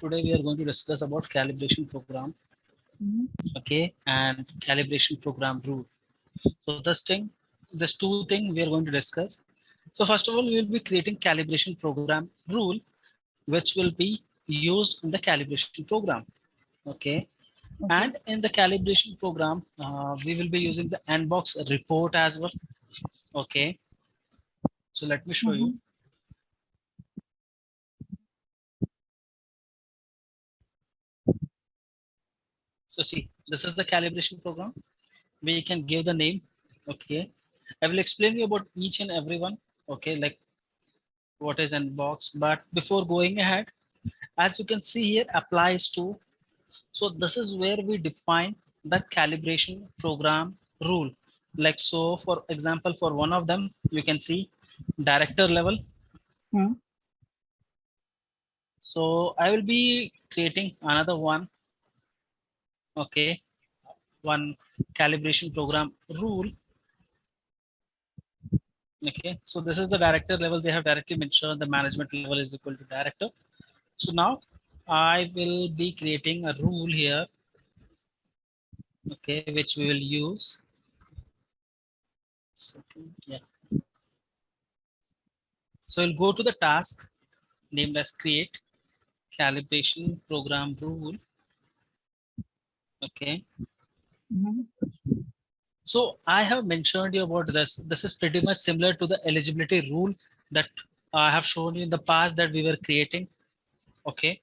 today we are going to discuss about calibration program, okay, and calibration program rule. So this two thing we are going to discuss. So first of all, we will be creating calibration program rule, which will be used in the calibration program, okay. And in the calibration program, we will be using the Nbox report as well, okay. So let me show you. So see, this is the calibration program. We can give the name, okay. I will explain you about each and every one, okay, like what is Nbox. But before going ahead, as you can see here, applies to. So this is where we define the calibration program rule. Like so, for example, for one of them, you can see director level. So I will be creating another one, okay, one calibration program rule. Okay, so this is the director level. They have directly mentioned the management level is equal to director. So now I will be creating a rule here, okay, which we will use. Second, yeah. So we'll go to the task named as create calibration program rule. Okay. So I have mentioned you about this. This is pretty much similar to the eligibility rule that I have shown you in the past that we were creating. Okay.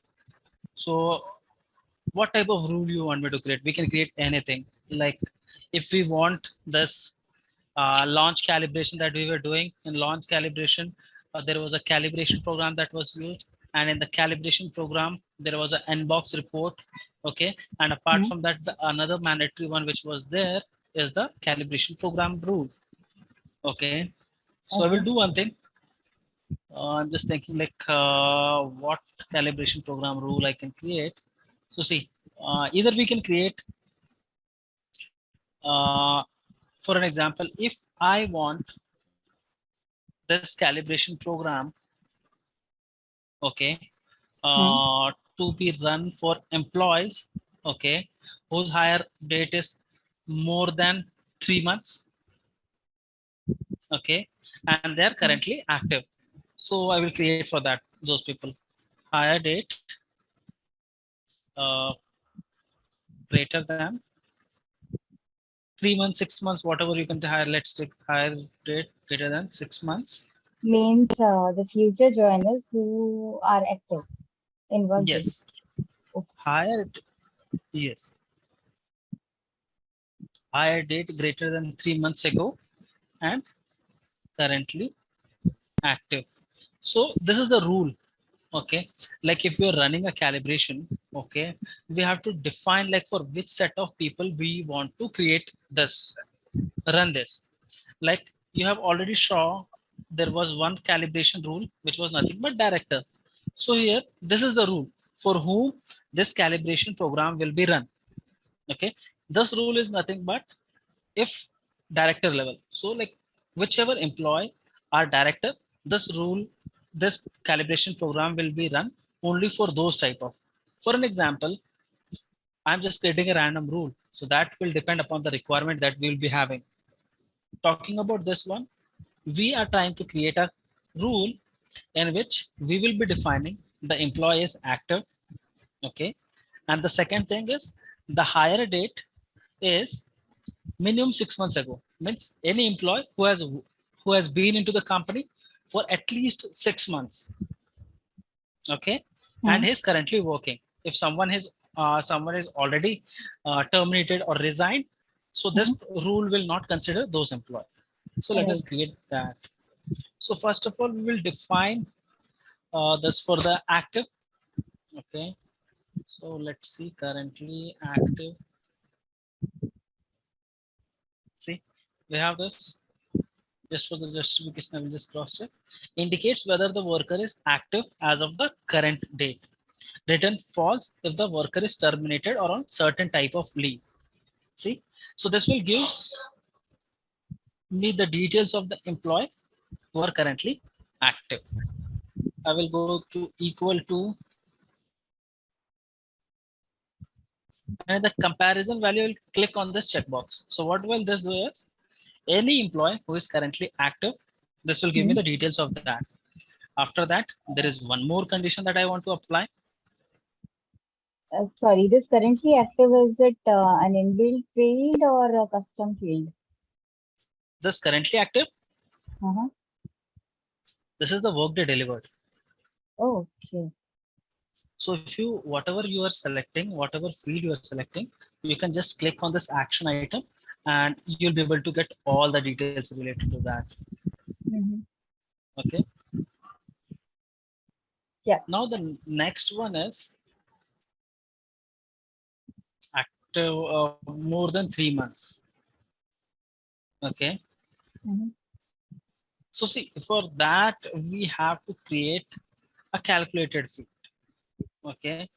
So what type of rule you want me to create? We can create anything. Like if we want this launch calibration that we were doing in launch calibration, there was a calibration program that was used, and in the calibration program there was an Nbox report, okay. And apart from that, the another mandatory one which was there is the calibration program rule, okay. So I will do one thing. I'm just thinking like what calibration program rule I can create. So see, either we can create for an example, if I want this calibration program, okay, to be run for employees, okay, whose hire date is more than 3 months, okay, and they're currently active. So I will create for that those people hire date greater than 3 months, 6 months, whatever you can hire. Let's take hire date greater than 6 months. Means the future joiners who are active in Workday. Yes. Okay. Yes. Hire date greater than 3 months ago and currently active. So this is the rule, okay. Like if you're running a calibration, okay, we have to define like for which set of people we want to create this, run this. Like you have already saw there was one calibration rule which was nothing but director. So here this is the rule for whom this calibration program will be run, okay. This rule is nothing but if director level. So like whichever employee are director, this rule, this calibration program will be run only for those type of. For an example, I'm just creating a random rule. So that will depend upon the requirement that we will be having. Talking about this one, we are trying to create a rule in which we will be defining the employee is active, okay. And the second thing is the hire date is minimum 6 months ago. Means any employee who has been into the company for at least 6 months, okay, and he's currently working. If someone is already terminated or resigned, so this rule will not consider those employees. So let us create that. So first of all, we will define this for the active, okay. So let's see, currently active. See, we have this. Just for the justification, I will just cross check. Indicates whether the worker is active as of the current date. Return false if the worker is terminated or on certain type of leave. See, so this will give me the details of the employee who are currently active. I will go to equal to And the comparison value, will click on this checkbox. So what will this do is, any employee who is currently active, this will give me the details of that. After that, there is one more condition that I want to apply. Sorry, this currently active, is it an inbuilt field or a custom field? This currently active, Uh-huh. this is the workday delivered. Okay. So if you, whatever you are selecting, whatever field you are selecting, you can just click on this action item and you'll be able to get all the details related to that. Mm-hmm. Okay. Yeah. Now the next one is active more than 3 months. Okay. Mm-hmm. So see, for that, we have to create a calculated field. Okay.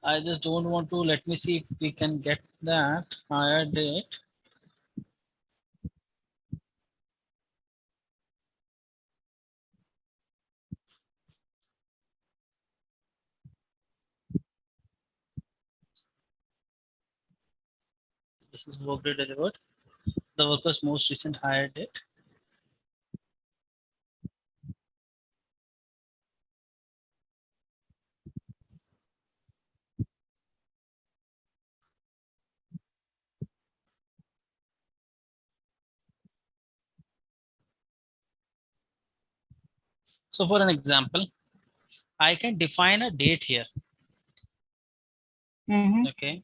I just don't want to, let me see if we can get that hire date. This is workday delivered. The worker's most recent hire date. So for an example, I can define a date here. Mm-hmm. Okay.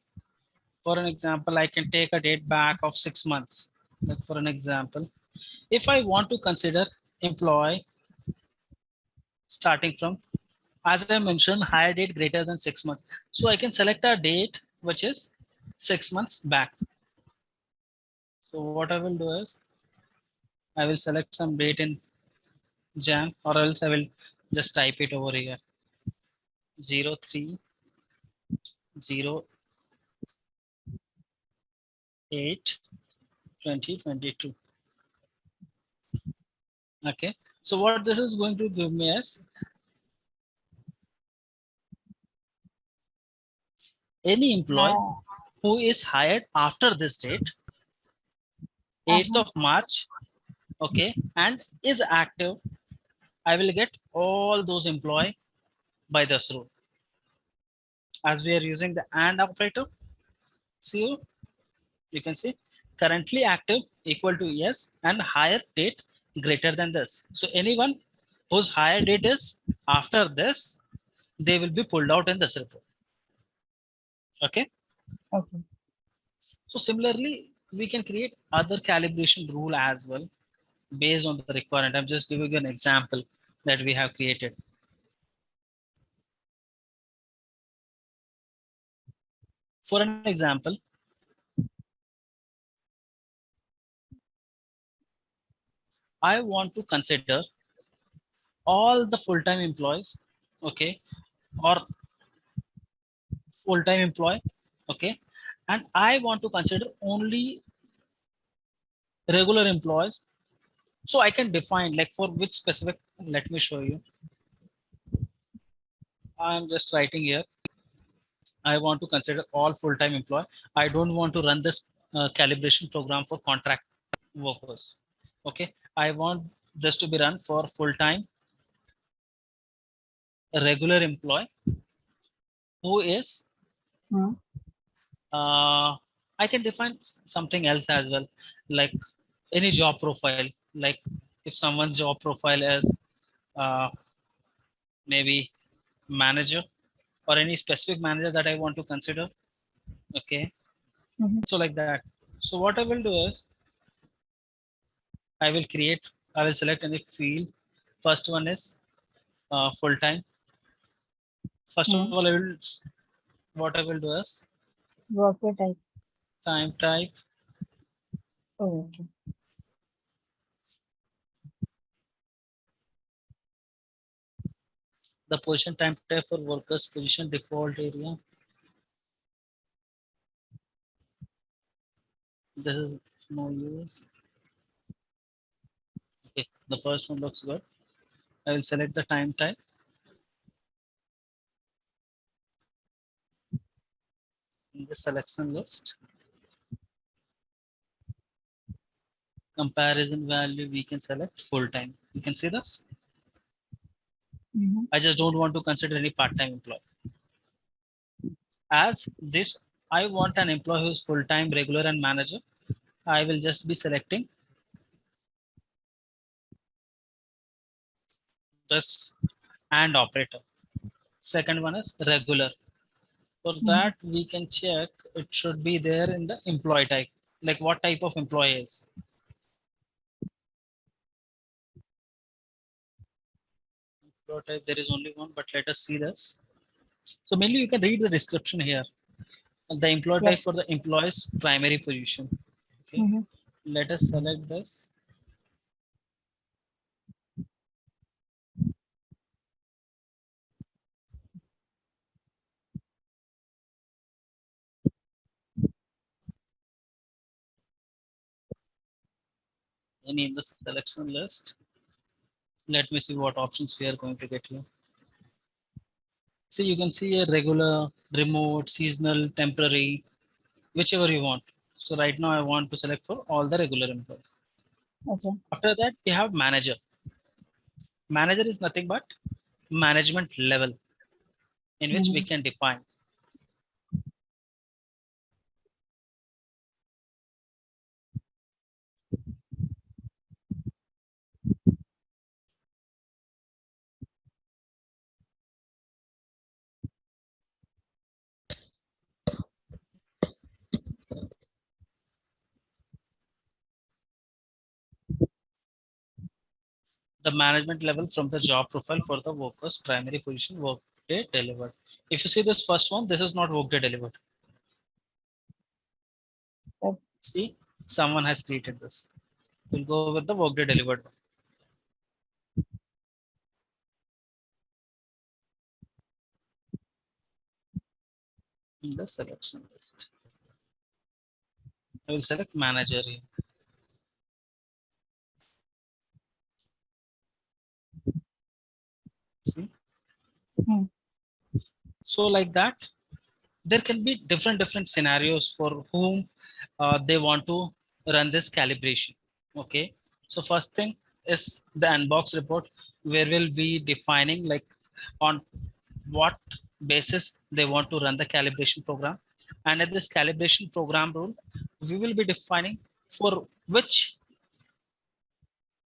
For an example, I can take a date back of 6 months. Like for an example, if I want to consider employee starting from, as I mentioned, hire date greater than 6 months. So I can select a date which is 6 months back. So what I will do is, I will select some date in Jan, or else I will just type it over here. 03/08/2022. Okay. So what this is going to give me is, any employee who is hired after this date, 8th Uh-huh. of March, okay, and is active, I will get all those employee by this rule. As we are using the and operator, see, you can see currently active equal to yes and higher date greater than this. So anyone whose higher date is after this, they will be pulled out in this report. Okay. Okay. So similarly, we can create other calibration rule as well based on the requirement. I'm just giving you an example that we have created. For an example, I want to consider all the full-time employees, okay, or full-time employee, okay, and I want to consider only regular employees. So I can define like for which specific, let me show you. I'm just writing here. I want to consider all full-time employee. I don't want to run this calibration program for contract workers. Okay. I want this to be run for full-time regular employee who is, Hmm. I can define something else as well, like any job profile. Like if someone's job profile is uh, maybe manager or any specific manager that I want to consider. Okay. Mm-hmm. So like that. So what I will do is, I will create, I will select any field. First one is full time. First of Hmm. all, what I will do is Worker type. time type. Oh, okay. The position time type for workers position default area. This is no use. Okay, the first one looks good. I will select the time type. In the selection list, comparison value, we can select full time. You can see this. I just don't want to consider any part-time employee. As this, I want an employee who is full-time, regular, and manager. I will just be selecting this and operator. Second one is regular. For that, we can check it should be there in the employee type, like what type of employee is. Employee type, there is only one, but let us see this. So mainly you can read the description here. The employee type for the employee's primary position. Okay, let us select this. Any in the selection list. Let me see what options we are going to get here. See, you can see a regular, remote, seasonal, temporary, whichever you want. So right now I want to select for all the regular employees. Okay. After that, we have manager. Manager is nothing but management level in which we can define. The management level from the job profile for the worker's primary position, Workday delivered. If you see this first one, this is not Workday delivered. Okay. See, someone has created this. We'll go with the Workday delivered one. In the selection list, I will select manager here. See? So like that, there can be different scenarios for whom they want to run this calibration. Okay, so first thing is the unbox report, where we'll be defining like on what basis they want to run the calibration program, and at this calibration program rule, we will be defining for which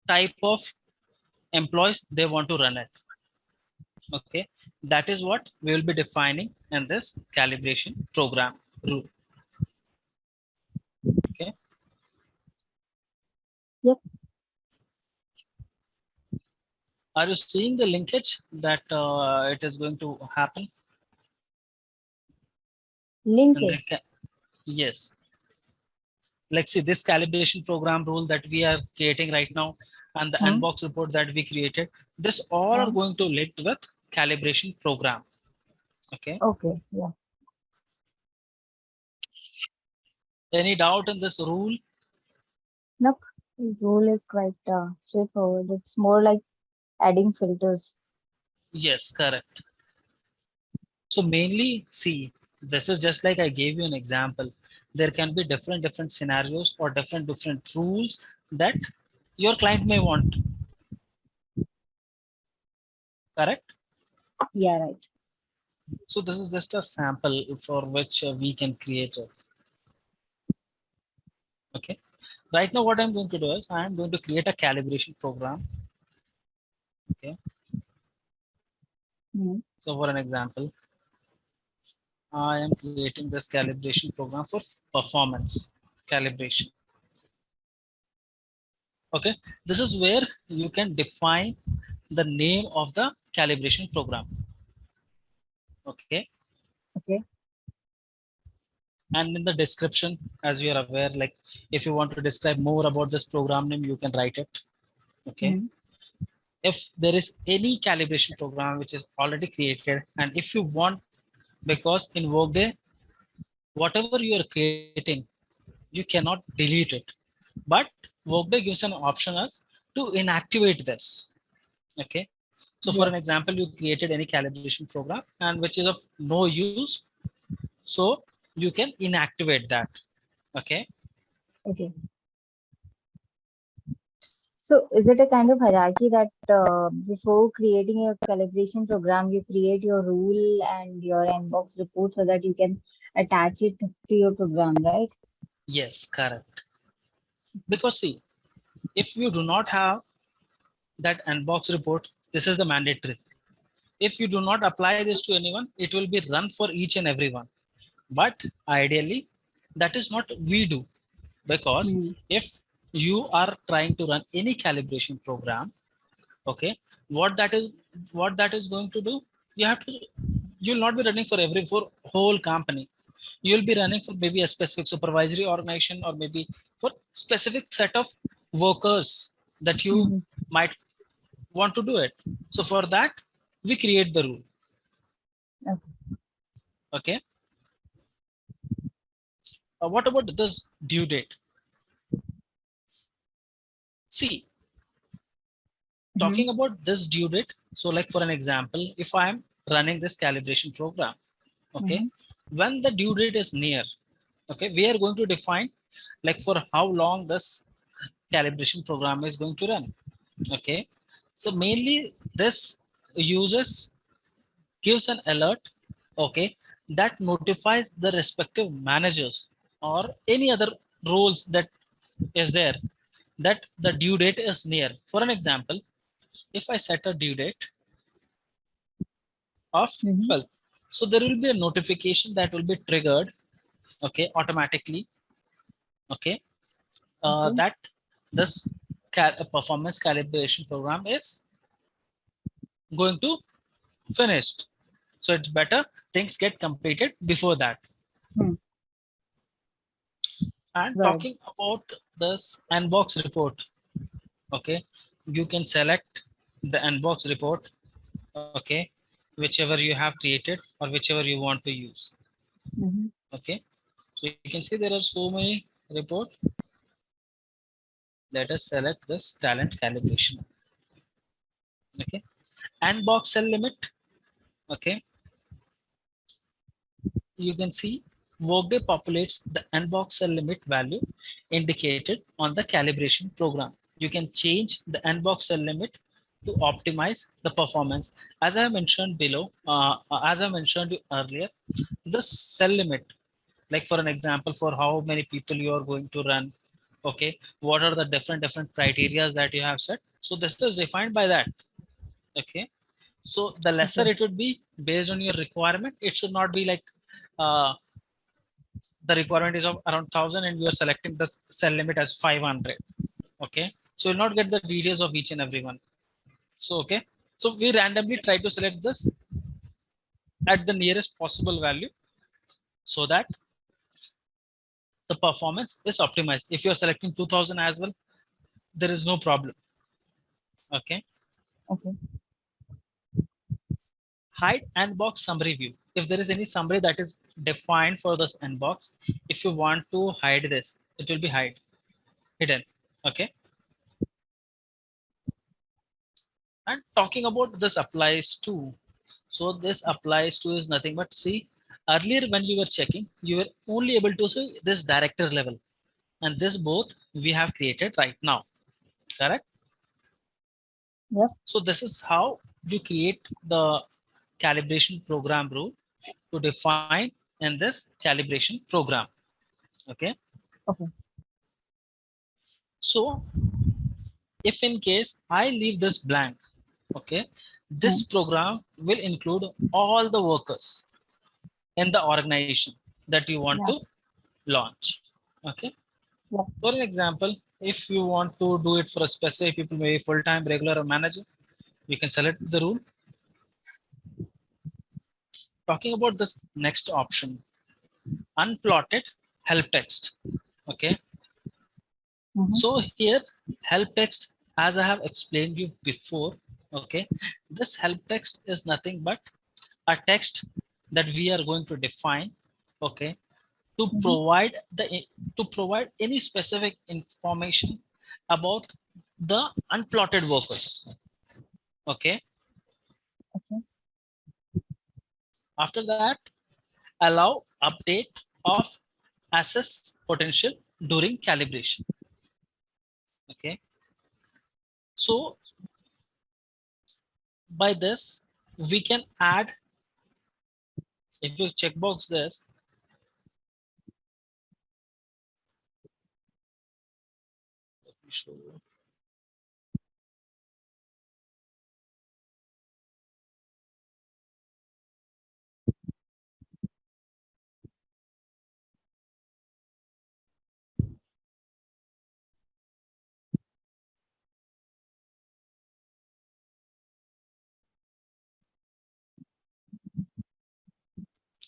type of employees they want to run it. Okay, that is what we will be defining in this calibration program rule. Okay. Yep. Are you seeing the linkage that it is going to happen? Linkage. Yes. Like see this calibration program rule that we are creating right now and the unbox report that we created, this all are going to lead with calibration program. Okay. Okay. Yeah. Any doubt in this rule? Nope. The rule is quite straightforward. It's more like adding filters. Yes, correct. So mainly, see, this is just like I gave you an example. There can be different scenarios or different rules that your client may want. Correct? Yeah, right. So this is just a sample for which we can create it. Okay. Right now, what I'm going to do is I'm going to create a calibration program. Okay. So for an example, I am creating this calibration program for performance calibration. Okay. This is where you can define the name of the calibration program. Okay. Okay. And in the description, as you're aware, like if you want to describe more about this program name, you can write it. Okay. If there is any calibration program which is already created, and if you want, because in Workday, whatever you are creating, you cannot delete it. But Workday gives an option as to inactivate this. Okay. So for an example, you created any calibration program and which is of no use. So you can inactivate that. Okay. Okay. So is it a kind of hierarchy that before creating your calibration program, you create your rule and your inbox report so that you can attach it to your program, right? Yes, correct. Because see, if you do not have that unbox report, this is the mandatory. If you do not apply this to anyone, it will be run for each and everyone. But ideally, that is not we do, because Hmm. if you are trying to run any calibration program, okay, what that is what that is going to do, you have to, you'll not be running for every for whole company. You'll be running for maybe a specific supervisory organization, or maybe for specific set of workers that you Hmm. might want to do it. So for that, we create the rule. Okay. Okay. What about this due date? See, Hmm. talking about this due date. So like for an example, if I am running this calibration program, okay, Hmm. when the due date is near, okay, we are going to define like for how long this calibration program is going to run. Okay. So mainly this uses gives an alert, okay, that notifies the respective managers or any other roles that is there, that the due date is near. For an example, if I set a due date of Hmm. 12th, so there will be a notification that will be triggered, okay, automatically, okay, Okay. that this performance calibration program is going to finish. So it's better things get completed before that. Hmm. And Got it. talking about this unbox report, okay, you can select the unbox report, okay, whichever you have created or whichever you want to use. Hmm. Okay, so you can see there are so many report. Let us select this talent calibration. Okay, unbox cell limit. Okay, you can see Workday populates the unbox cell limit value indicated on the calibration program. You can change the unbox cell limit to optimize the performance. As I mentioned below, as I mentioned earlier, this cell limit, like for an example, for how many people you are going to run, okay, what are the different criteria that you have set. So this is defined by that. Okay, so the lesser Okay. it would be based on your requirement. It should not be like uh, the requirement is of around 1000 and you are selecting the cell limit as 500. Okay, so you'll not get the details of each and every one. So okay, so we randomly try to select this at the nearest possible value, so that the performance is optimized. If you're selecting 2000 as well, there is no problem. Okay, Okay. hide and box summary view. If there is any summary that is defined for this inbox, if you want to hide this, it will be hidden. Okay, and talking about this applies to, so this applies to is nothing but, see, earlier when we were checking, you were only able to see this director level, and this both we have created right now, correct? Yep. So this is how you create the calibration program rule to define in this calibration program. Okay, Okay. so if in case I leave this blank, okay, this Hmm. program will include all the workers in the organization that you want Yeah. to launch. Okay, Yeah. for an example, if you want to do it for a specific people, maybe full-time, regular, or manager, you can select the rule. Talking about this next option, unplotted help text. Okay, Hmm. so here help text, as I have explained you before, okay, this help text is nothing but a text that we are going to define, okay, to Hmm. provide the to provide any specific information about the unplotted workers. Okay, Okay. after that, allow update of assess potential during calibration. Okay. So by this, we can add, if you checkbox this, let me show you.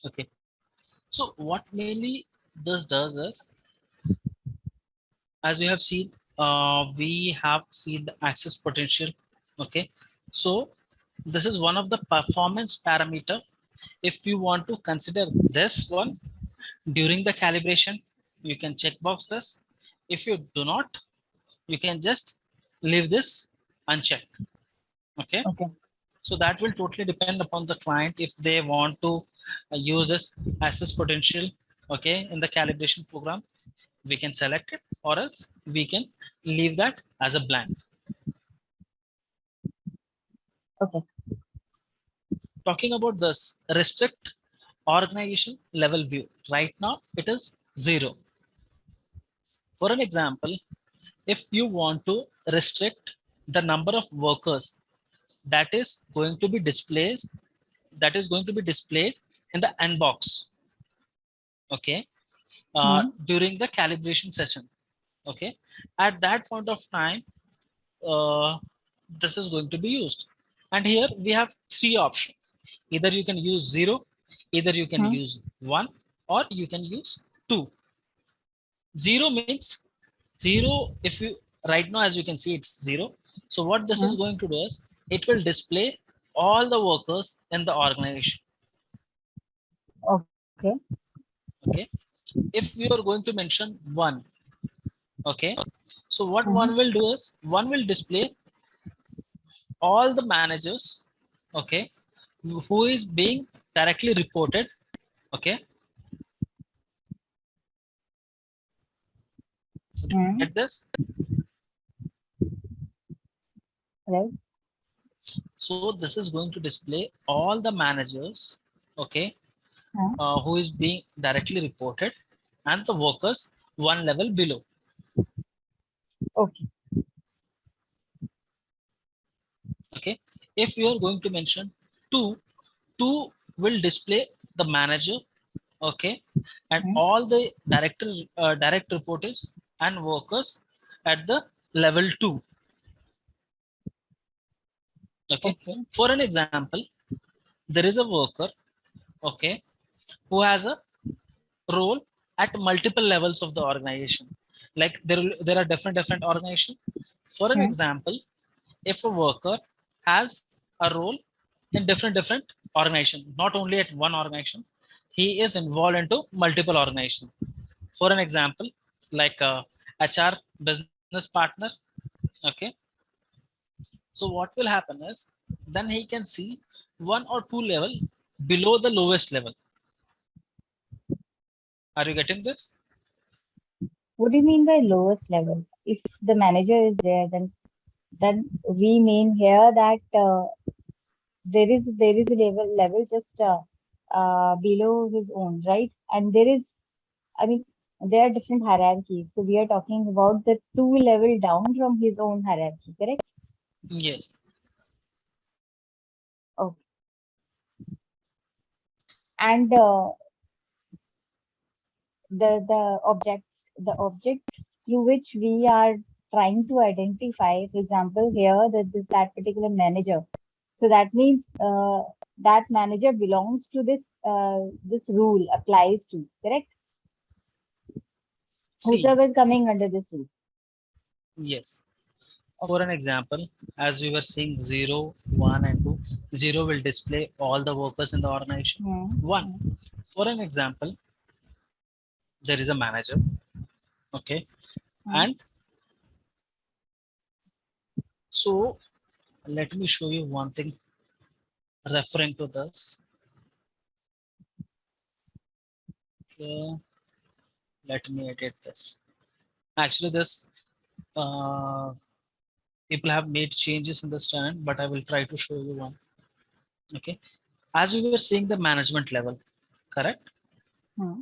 Okay. So what mainly this does is, as you have seen, we have seen the access potential. Okay. So this is one of the performance parameter. If you want to consider this one during the calibration, you can checkbox this. If you do not, you can just leave this unchecked. Okay. Okay. So that will totally depend upon the client if they want to use this access potential, okay, in the calibration program. We can select it, or else we can leave that as a blank. Okay. Talking about this restrict organization level view, right now it is 0. For an example, if you want to restrict the number of workers that is going to be displayed, in the inbox, okay, during the calibration session, okay, at that point of time, uh, this is going to be used. And here we have three options. Either you can use 0, either you can use 1, or you can use 2. 0 means 0. If you, right now, as you can see, it's 0. So what this is going to do is, it will display all the workers in the organization. Okay. Okay. If we are going to mention 1, okay, so what one will do is, one will display all the managers, okay, who is being directly reported, okay, at this. Right. So this is going to display all the managers, okay, who is being directly reported, and the workers one level below. Okay. Okay. If you are going to mention 2, 2 will display the manager, okay, and all the direct reporters and workers at the level 2. Okay. Okay. For an example, there is a worker, okay, who has a role at multiple levels of the organization. Like there are different organizations. For an example, if a worker has a role in different organization, not only at one organization, he is involved into multiple organizations. For an example, like a HR business partner, okay. So what will happen is, then he can see one or two level below the lowest level. Are you getting this? What do you mean by lowest level? If the manager is there, then we mean here that there is a level just below his own, right? And there is, I mean, there are different hierarchies. So we are talking about the two level down from his own hierarchy, correct? Yes. Okay. And the object through which we are trying to identify, for example, here that particular manager. So that means that manager belongs to this rule applies to, correct? See, Whosoever is coming under this rule. yes. For Okay. an example, as we were seeing 0, 1, and 2, 0 will display all the workers in the organization. 1. For an example, there is a manager, okay, Hmm. and so let me show you one thing referring to this. Okay, let me edit this. Actually, this people have made changes in the stand, but I will try to show you one. Okay, as we were seeing the management level, correct? Hmm.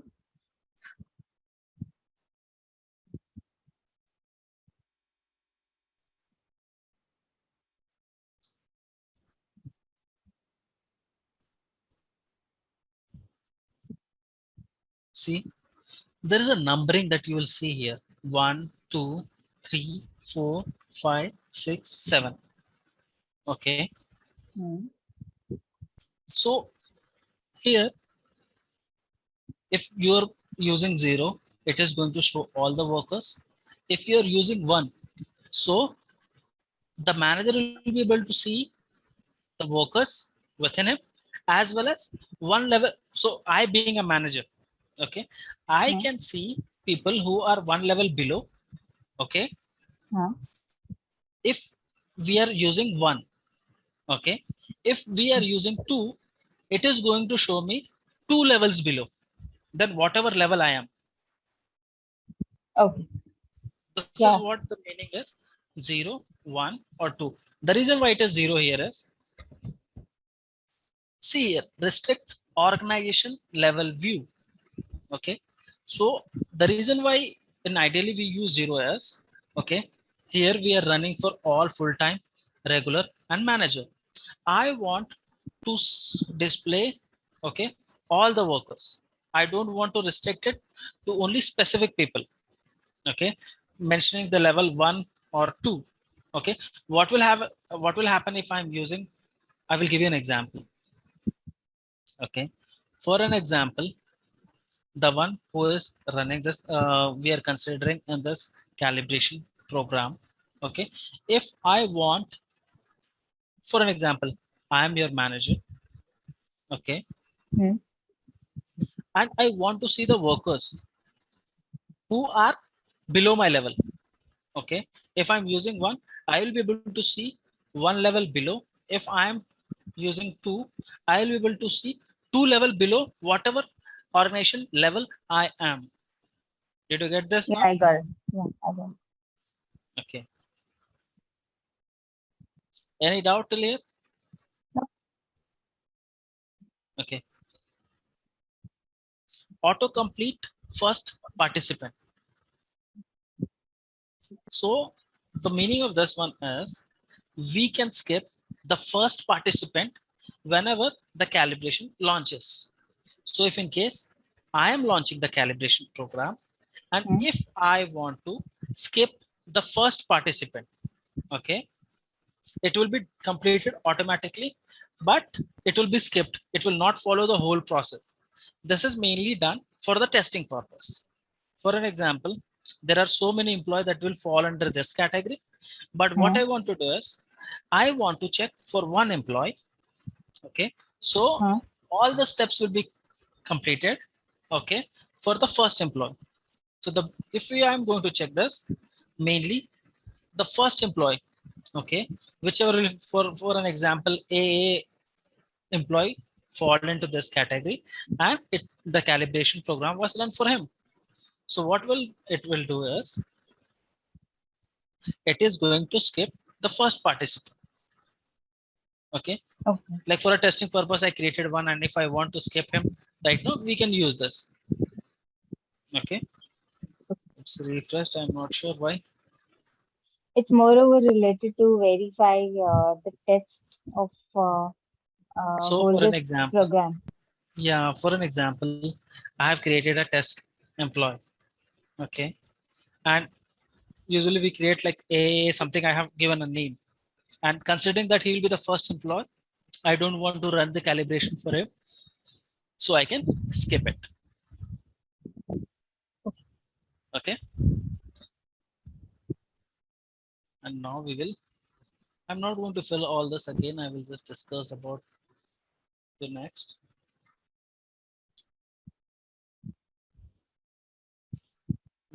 See, there is a numbering that you will see here: 1, 2, 3, 4, 5, 6, 7. Okay, Hmm. so here, if you're using 0, it is going to show all the workers. If you're using 1, so the manager will be able to see the workers within him as well as one level. So I being a manager, okay, I Hmm. can see people who are one level below. Okay, Hmm. if we are using 1, okay, if we are using 2, it is going to show me 2 levels below then whatever level I am. Okay. This is Yeah. what the meaning is: 0, 1 or 2. The reason why it is 0 here is, see here, restrict organization level view. Okay, so the reason why in ideally we use 0 is, okay, here we are running for all full-time, regular and manager. I want to display, okay, all the workers. I don't want to restrict it to only specific people. Okay, mentioning the level 1 or 2. Okay, what will happen if I'm using, I will give you an example. Okay, for an example, the one who is running this, we are considering in this calibration program. Okay, if I want, for an example, I am your manager. Okay, Hmm. and I want to see the workers who are below my level. Okay, if I'm using 1, I will be able to see 1 level below. If I am using 2, I will be able to see 2 level below whatever organization level I am. Did you get this Yeah, now? I got it. Yeah, I got it. Okay, any doubt till here? No. Okay, autocomplete first participant. So the meaning of this one is, we can skip the first participant whenever the calibration launches. So if in case I am launching the calibration program and Hmm. if I want to skip the first participant, okay, it will be completed automatically, but it will be skipped. It will not follow the whole process. This is mainly done for the testing purpose. For an example, there are so many employees that will fall under this category. But what Hmm. I want to do is, I want to check for one employee. Okay, so Hmm. all the steps will be completed. Okay, for the first employee. So the if we I'm going to check this, mainly the first employee. Okay, whichever for an example, a employee fall into this category, and the calibration program was run for him. So what will it will do is, it is going to skip the first participant. Okay, Okay. like for a testing purpose, I created one, and if I want to skip him right now, we can use this. Okay, it's refreshed. I'm not sure why. It's moreover related to verify the test of So whole for an this example, program. yeah, for an example, I have created a test employee. Okay, and usually we create like a something, I have given a name, and considering that he will be the first employee, I don't want to run the calibration for him, so I can skip it. Okay, and now we will, I'm not going to fill all this again. I will just discuss about the next.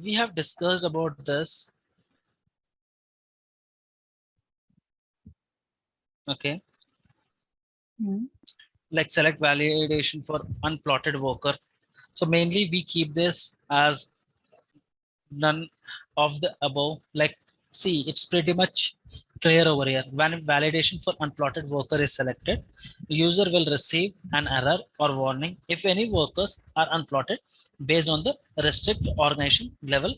We have discussed about this. Okay, Hmm. like select validation for unplotted worker. So mainly we keep this as none of the above. Like, see, it's pretty much clear over here. When validation for unplotted worker is selected, user will receive an error or warning if any workers are unplotted based on the restrict organization level.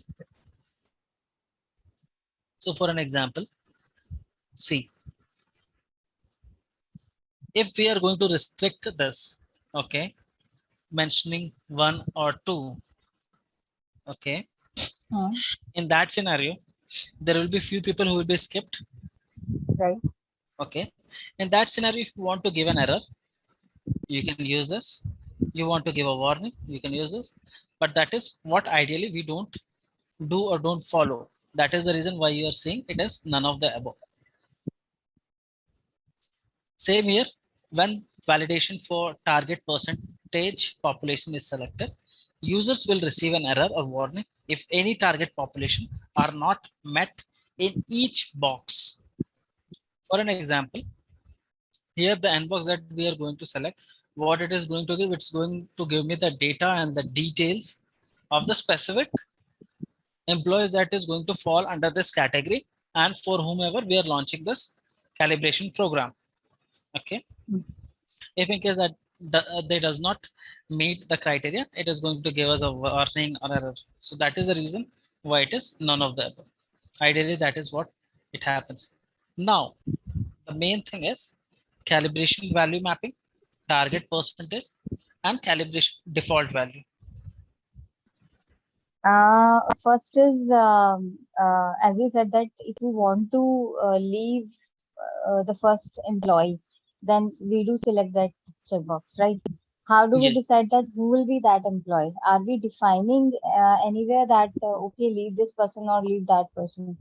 So for an example, see, if we are going to restrict this, okay, mentioning one or two, okay, Hmm. in that scenario, there will be few people who will be skipped, Right. okay. In that scenario, if you want to give an error, you can use this. You want to give a warning, you can use this. But that is what ideally we don't do or don't follow. That is the reason why you are seeing it as none of the above. Same here, when validation for target percentage population is selected, users will receive an error or warning if any target population are not met in each box. For an example, here the inbox that we are going to select, what it is going to give, it's going to give me the data and the details of the specific employees that is going to fall under this category and for whomever we are launching this calibration program. Okay. Hmm. If in case that they does not meet the criteria, it is going to give us a warning or error. So that is the reason why it is none of the above. Ideally, that is what it happens. Now, the main thing is calibration value mapping, target percentage, and calibration default value. First is as you said that if we want to leave the first employee, then we do select that checkbox, right? How do we Yeah. decide that who will be that employee? Are we defining anywhere that okay, leave this person or leave that person?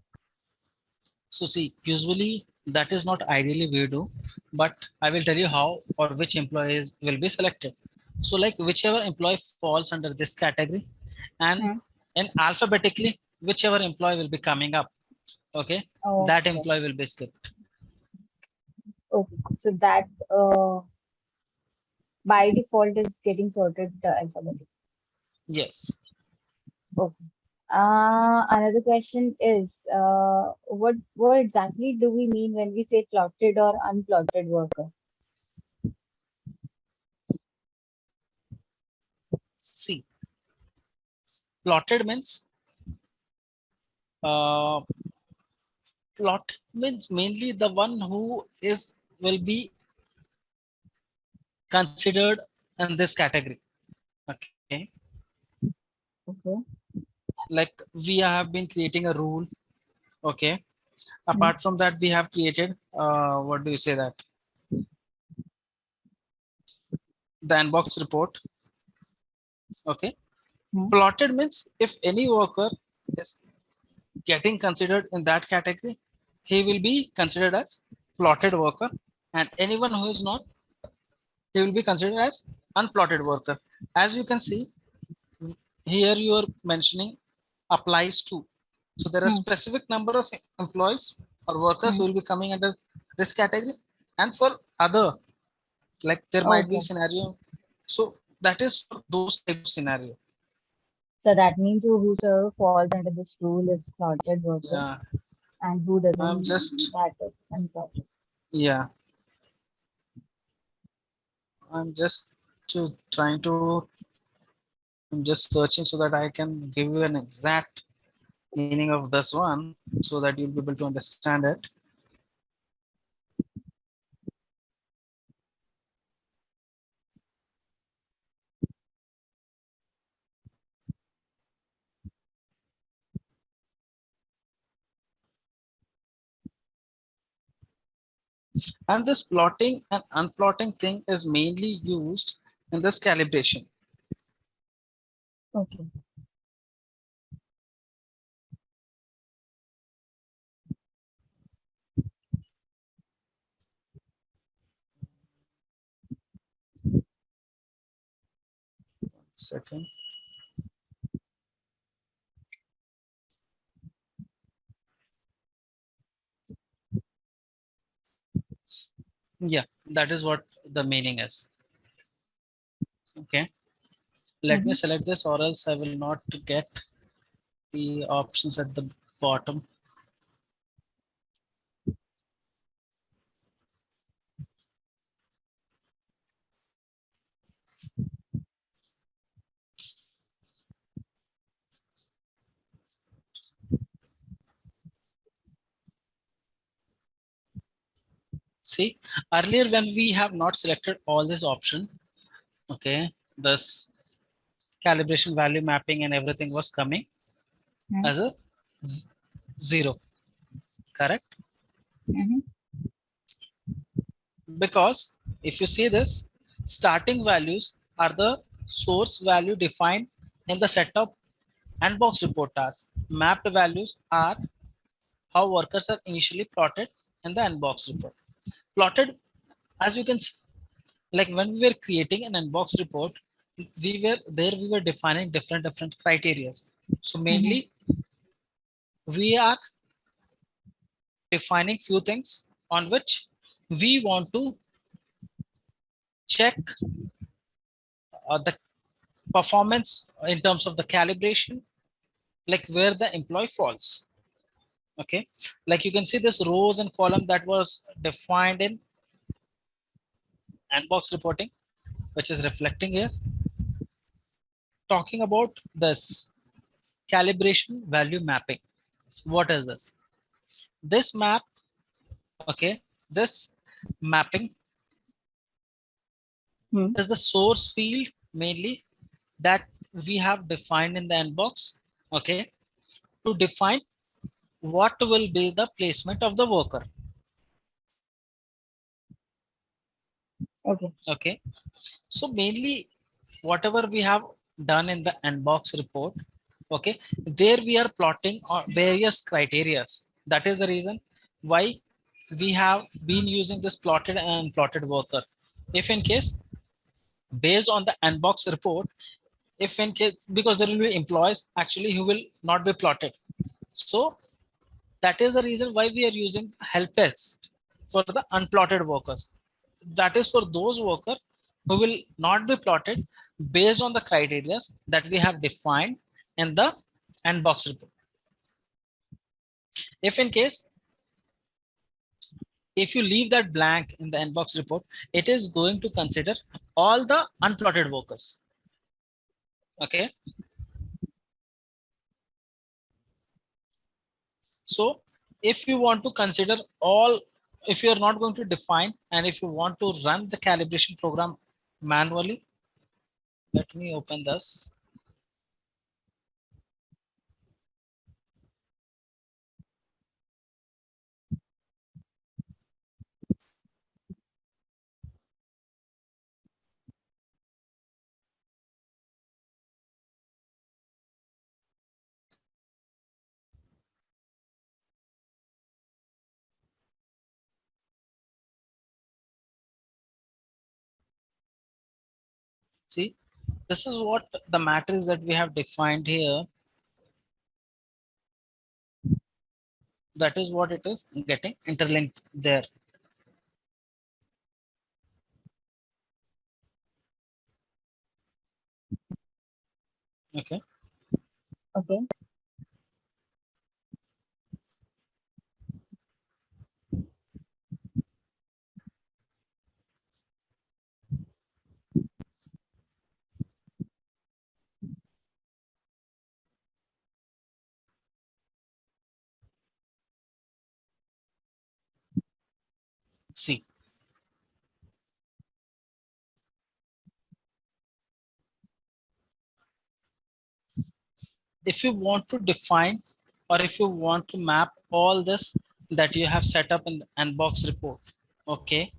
So see, usually that is not ideally we do, but I will tell you how or which employees will be selected. So like whichever employee falls under this category, and Hmm. and alphabetically whichever employee will be coming up, okay, that Okay, employee will be skipped. okay. So that by default is getting sorted alphabetically. Yes. Okay. Another question is, what exactly do we mean when we say plotted or unplotted worker? See, plotted means uh, plot means mainly the one who is will be considered in this category. Okay. Okay. Like we have been creating a rule. Okay. Hmm. Apart from that, we have created what do you say that the inbox report. Okay. Hmm. Plotted means if any worker is getting considered in that category, he will be considered as plotted worker, and anyone who is not, he will be considered as unplotted worker. As you can see here, you are mentioning applies to. So there are Hmm. specific number of employees or workers Hmm. who will be coming under this category, and for other, like there might be Okay. scenario. So that is for those type of scenario. So that means whosoever falls under this rule is plotted worker, Yeah, and who I'm doesn't, just that is unplotted. yeah, I'm just trying to, I'm just searching so that I can give you an exact meaning of this one so that you'll be able to understand it. And this plotting and unplotting thing is mainly used in this calibration. Okay. Second. Yeah, that is what the meaning is. Okay. Let me select this, or else I will not get the options at the bottom. See, earlier when we have not selected all this option, okay, this calibration value mapping and everything was coming as a 0, correct? Because if you see this, starting values are the source value defined in the setup and box report task. Mapped values are how workers are initially plotted in the unbox report. Plotted, as you can see, like when we were creating an unbox report, we were defining different criteria. So mainly we are defining few things on which we want to check the performance in terms of the calibration, like where the employee falls. Okay, like you can see this rows and column that was defined in unbox reporting, which is reflecting here. Talking about this calibration value mapping. What is this? This map, okay, this mapping is the source field mainly that we have defined in the inbox, okay, to define what will be the placement of the worker. Okay. So mainly whatever we have done in the inbox report, okay, there we are plotting on various criterias. That is the reason why we have been using this plotted and plotted worker. If in case based on the unbox report, if in case, because there will be employees actually who will not be plotted. So that is the reason why we are using help text for the unplotted workers. That is for those workers who will not be plotted based on the criteria that we have defined in the unbox report. If in case, if you leave that blank in the inbox report, it is going to consider all the unplotted workers. Okay. So if you want to consider all, if you are not going to define, and if you want to run the calibration program manually, let me open this. See, this is what the matrix that we have defined here. That is what it is getting interlinked there. Okay. Okay. See, if you want to define, or if you want to map all this that you have set up in the unbox report, okay,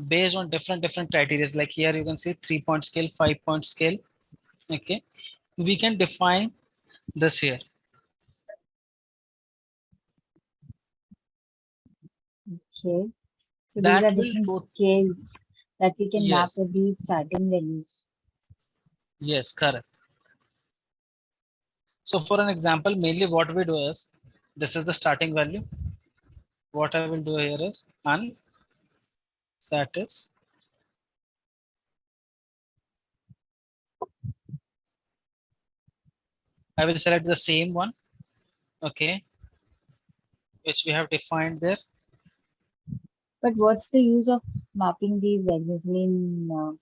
based on different criteria, like here you can see 3-point scale, 5-point scale. Okay, we can define this here. Okay. So these That are will different scales that we can map yes, with these starting values. yes, correct. So for an example, mainly what we do is, this is the starting value. What I will do here is unsatisfied I will select the same one, okay, which we have defined there. But what's the use of mapping these values? I mean,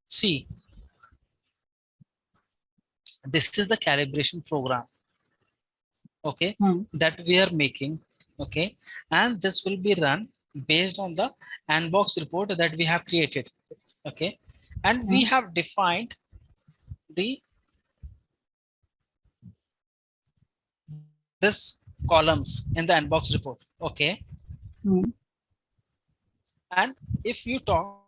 See, this is the calibration program, okay, hmm, that we are making, okay, and this will be run based on the unbox report that we have created, okay, and we hmm, have defined the this columns in the unbox report, okay, hmm, and if you talk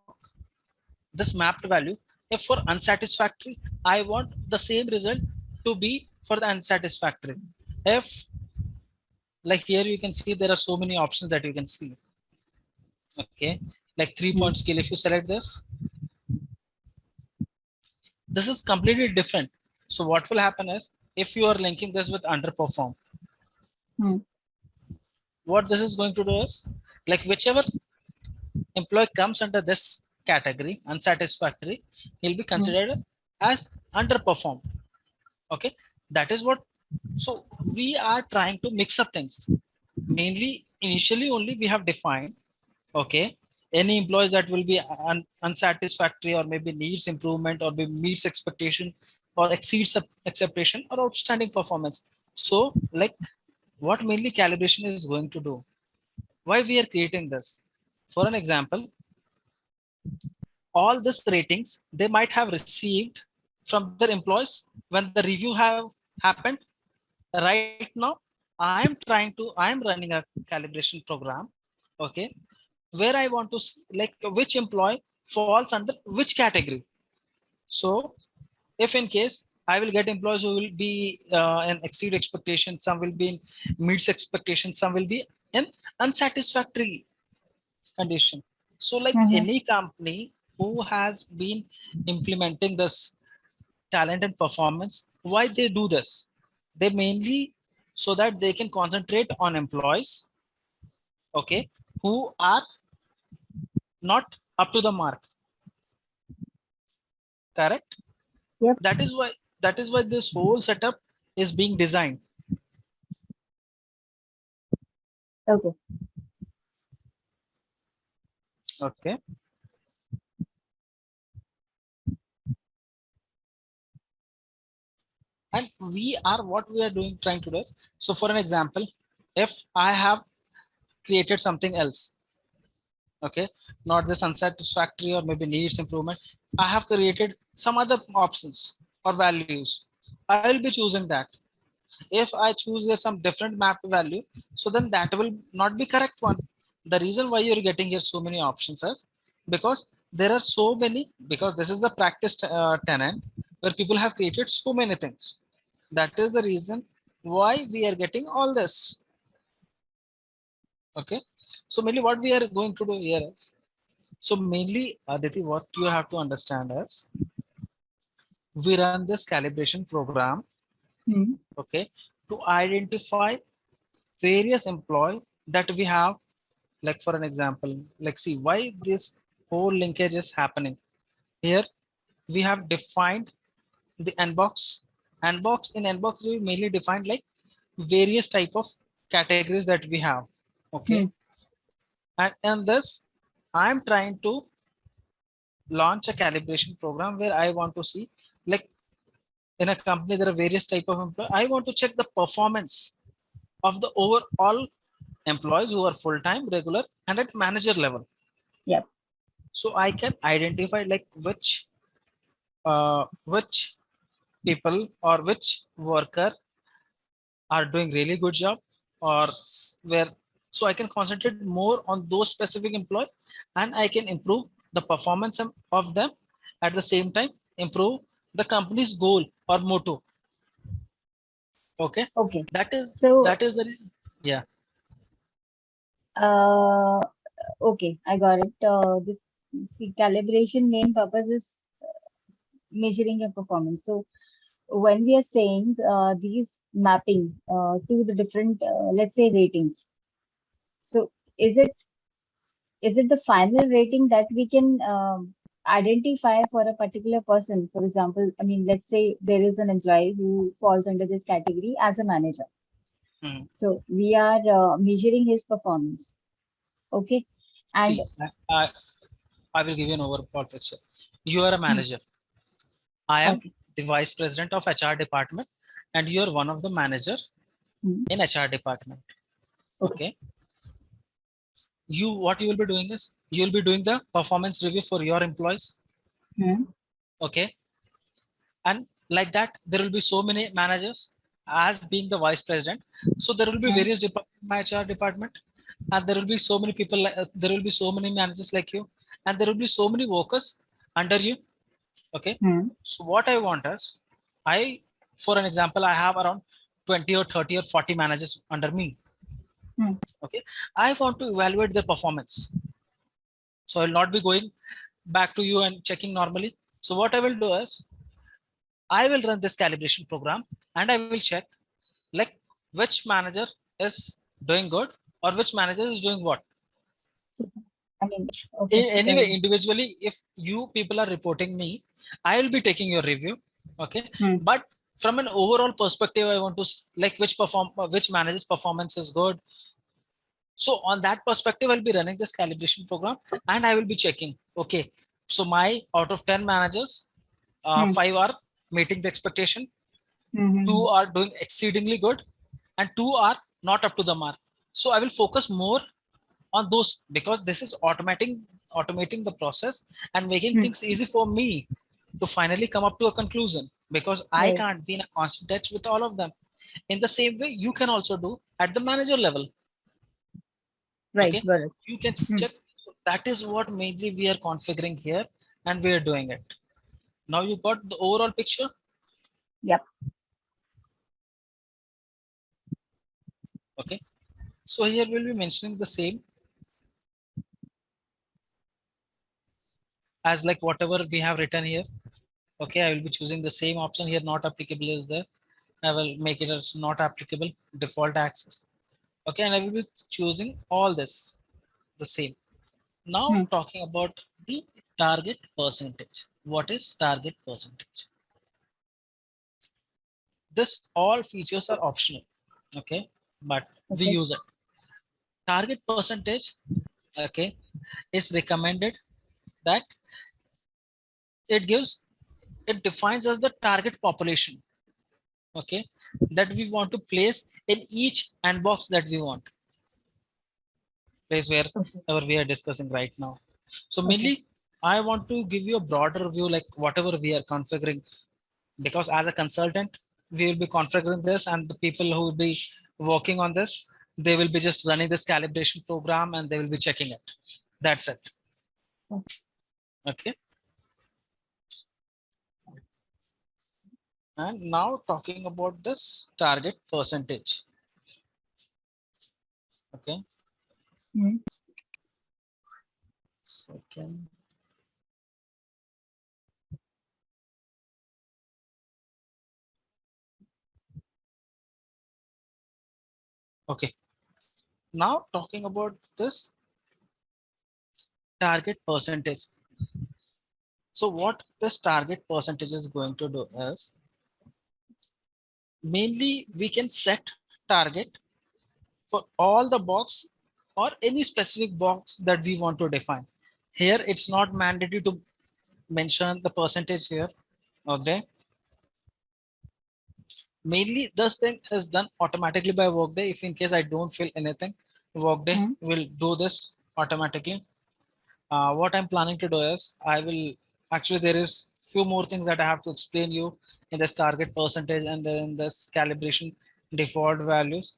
this mapped value, if for unsatisfactory, I want the same result to be for the unsatisfactory. If, like here you can see there are so many options that you can see, okay, like 3 point hmm, scale. If you select this is completely different. So what will happen is, if you are linking this with underperform, hmm, what this is going to do is, like whichever employee comes under this category, unsatisfactory, he'll be hmm, considered as underperformed. Okay, that is what. So we are trying to mix up things. Mainly, initially only we have defined, okay, any employees that will be unsatisfactory or maybe needs improvement or maybe meets expectation or exceeds expectation or outstanding performance. So like what mainly calibration is going to do, why we are creating this. For an example, all these ratings they might have received from their employees when the review have happened. Right now I am running a calibration program, okay, where I want to see like which employee falls under which category. So if in case I will get employees who will be in exceed expectation, some will be in meets expectation, some will be in unsatisfactory condition. So like hmm. any company who has been implementing this talent and performance, why they do this? They mainly so that they can concentrate on employees, okay, who are not up to the mark. Correct? Yep. That is why this whole setup is being designed. Okay. Okay. And we are what we are doing trying to do. So for an example, if I have created something else, okay, not this unsatisfactory or maybe needs improvement, I have created some other options or values, I will be choosing that. If I choose some different map value, so then that will not be correct one. The reason why you're getting here so many options is because there are so many, because this is the practice tenant where people have created so many things. That is the reason why we are getting all this. Okay, so mainly what we are going to do here is, so mainly, Aditi, what you have to understand is we run this calibration program, Hmm, okay, to identify various employees that we have. Like for an example, like see why this whole linkage is happening. Here we have defined the unbox. Unbox in unbox we mainly defined like various type of categories that we have. Okay, hmm. and in this, I'm trying to launch a calibration program where I want to see like in a company there are various type of employees. I want to check the performance of the overall employees who are full-time regular and at manager level. Yep. So I can identify like which people or which worker are doing really good job, or where, so I can concentrate more on those specific employee and I can improve the performance of them, at the same time improve the company's goal or motto. Okay, Okay. that is So, that is the yeah. uh, okay, I got it. This see, calibration main purpose is measuring your performance. So, when we are saying these mapping to the different, let's say, ratings, so is it the final rating that we can? identify for a particular person. For example, I mean, let's say there is an employee who falls under this category as a manager. Hmm. So we are measuring his performance. Okay. And See, I will give you an overall picture. You are a hmm, manager. I am okay. the vice president of HR department, and you are one of the manager Hmm, in HR department. okay. Okay. What you will be doing is you will be doing the performance review for your employees. Hmm, Okay. And like that, there will be so many managers as being the vice president. So there will be hmm, various department in my HR department, and there will be so many people. There will be so many managers like you, and there will be so many workers under you. Okay. hmm, So what I want is, for an example, I have around 20 or 30 or 40 managers under me. hmm, Okay. I want to evaluate their performance. So I'll not be going back to you and checking normally. So what I will do is I will run this calibration program and I will check like which manager is doing good or which manager is doing what. so, I mean, okay. Anyway, individually, if you people are reporting me, I will be taking your review. Okay. Hmm, But from an overall perspective, I want to like which manager's performance is good. So on that perspective, I'll be running this calibration program and I will be checking. Okay. So my out of 10 managers, hmm, five are meeting the expectation, hmm, two hmm, are doing exceedingly good, and two are not up to the mark. So I will focus more on those because this is automating the process and making hmm, things easy for me to finally come up to a conclusion because I right, can't be in a constant touch with all of them. In the same way, you can also do at the manager level. right, Okay, got it. you can Hmm, check. So that is what mainly we are configuring here, and we are doing it. Now you got the overall picture. yep. Okay, so here we'll be mentioning the same as like whatever we have written here. Okay, I will be choosing the same option here. Not applicable is there. I will make it as not applicable default access. Okay, and I will be choosing all this the same. Now Hmm, talking about the target percentage. What is target percentage? This all features are optional. Okay, but we okay. use it. Target percentage, okay, is recommended that it gives it defines as the target population, okay, that we want to place in each handbox that we want place Okay. wherever we are discussing right now. So Okay. mainly I want to give you a broader view like whatever we are configuring because as a consultant we will be configuring this and the people who will be working on this they will be just running this calibration program and they will be checking it. That's it. Okay. And now talking about this target percentage. Okay. Hmm, Second. Okay. Now talking about this target percentage. So what this target percentage is going to do is mainly we can set target for all the box or any specific box that we want to define. Here it's not mandatory to mention the percentage here. Okay. Mainly this thing is done automatically by Workday. If in case I don't fill anything, Workday hmm, will do this automatically. What I'm planning to do is I will actually there is few more things that I have to explain you in this target percentage and then this calibration default values.